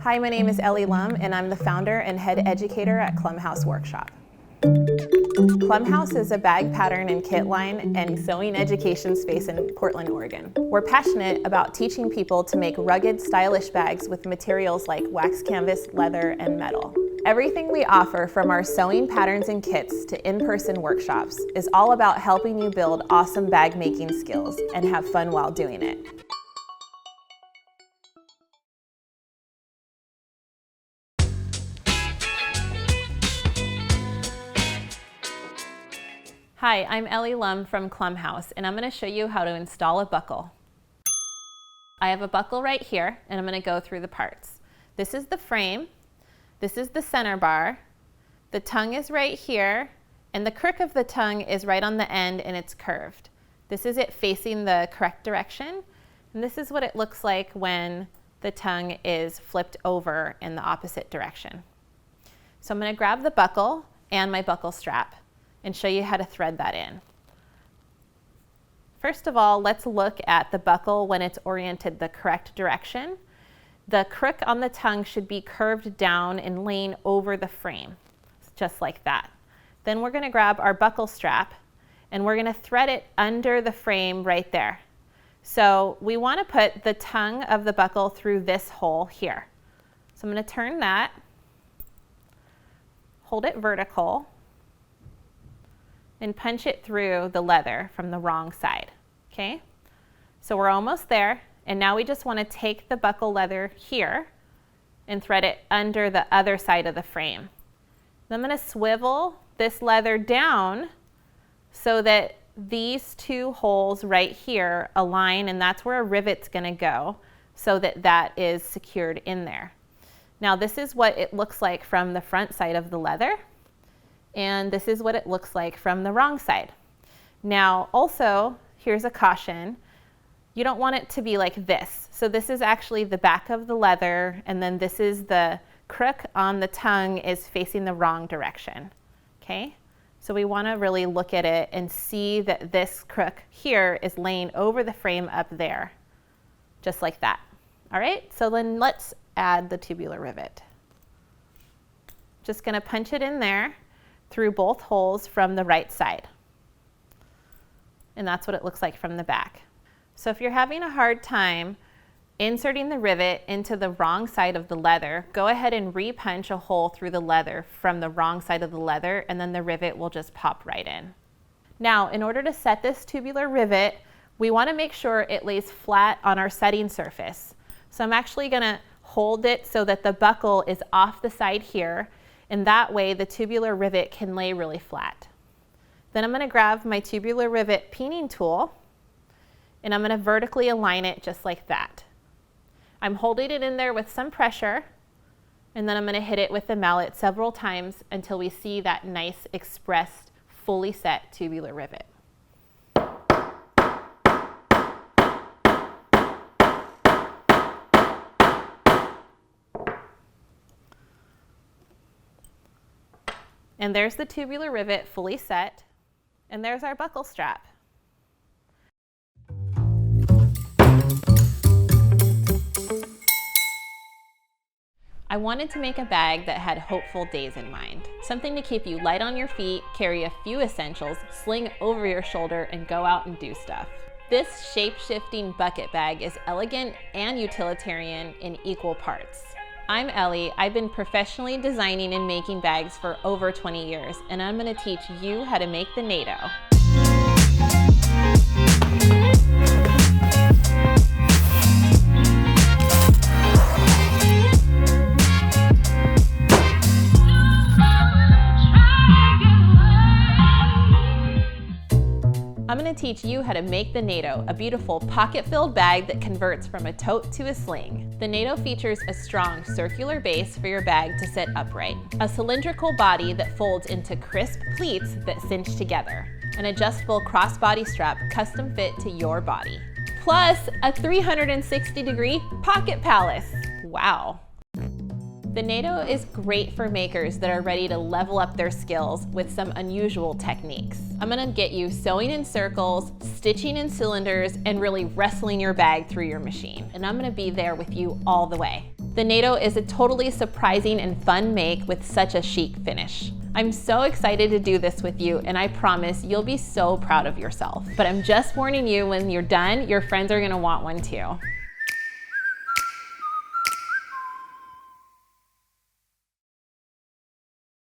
Hi, my name is Ellie Lum, and I'm the founder and head educator at Klum House Workshop. Klum House is a bag pattern and kit line and sewing education space in Portland, Oregon. We're passionate about teaching people to make rugged, stylish bags with materials like wax canvas, leather, and metal. Everything we offer, from our sewing patterns and kits to in-person workshops, is all about helping you build awesome bag making skills and have fun while doing it. Hi, I'm Ellie Lum from Klum House, and I'm going to show you how to install a buckle. I have a buckle right here, and I'm going to go through the parts. This is the frame, this is the center bar, the tongue is right here, and the crook of the tongue is right on the end and it's curved. This is it facing the correct direction, and this is what it looks like when the tongue is flipped over in the opposite direction. So I'm going to grab the buckle and my buckle strap and show you how to thread that in. First of all, let's look at the buckle when it's oriented the correct direction. The crook on the tongue should be curved down and laying over the frame, just like that. Then we're gonna grab our buckle strap and we're gonna thread it under the frame right there. So we wanna put the tongue of the buckle through this hole here. So I'm gonna turn that, hold it vertical, and punch it through the leather from the wrong side, okay? So we're almost there, and now we just want to take the buckle leather here and thread it under the other side of the frame. Then I'm going to swivel this leather down so that these two holes right here align, and that's where a rivet's going to go so that that is secured in there. Now this is what it looks like from the front side of the leather. And this is what it looks like from the wrong side. Now also, here's a caution. You don't want it to be like this. So this is actually the back of the leather, and then this is the crook on the tongue is facing the wrong direction, okay? So we wanna really look at it and see that this crook here is laying over the frame up there, just like that. All right, so then let's add the tubular rivet. Just gonna punch it in there through both holes from the right side. And that's what it looks like from the back. So if you're having a hard time inserting the rivet into the wrong side of the leather, go ahead and re-punch a hole through the leather from the wrong side of the leather, and then the rivet will just pop right in. Now, in order to set this tubular rivet, we want to make sure it lays flat on our setting surface. So I'm actually going to hold it so that the buckle is off the side here, and that way the tubular rivet can lay really flat. Then I'm going to grab my tubular rivet peening tool, and I'm going to vertically align it just like that. I'm holding it in there with some pressure, and then I'm going to hit it with the mallet several times until we see that nice expressed, fully set tubular rivet. And there's the tubular rivet fully set, and there's our buckle strap. I wanted to make a bag that had hopeful days in mind. Something to keep you light on your feet, carry a few essentials, sling over your shoulder, and go out and do stuff. This shape-shifting bucket bag is elegant and utilitarian in equal parts. I'm Ellie. I've been professionally designing and making bags for over 20 years, and I'm going to teach you how to make the Naito. I'm going to teach you how to make the Naito, a beautiful pocket-filled bag that converts from a tote to a sling. The Naito features a strong circular base for your bag to sit upright, a cylindrical body that folds into crisp pleats that cinch together, an adjustable crossbody strap custom fit to your body, plus a 360-degree pocket palace. Wow. The Naito is great for makers that are ready to level up their skills with some unusual techniques. I'm gonna get you sewing in circles, stitching in cylinders, and really wrestling your bag through your machine. And I'm gonna be there with you all the way. The Naito is a totally surprising and fun make with such a chic finish. I'm so excited to do this with you, and I promise you'll be so proud of yourself. But I'm just warning you, when you're done, your friends are gonna want one too.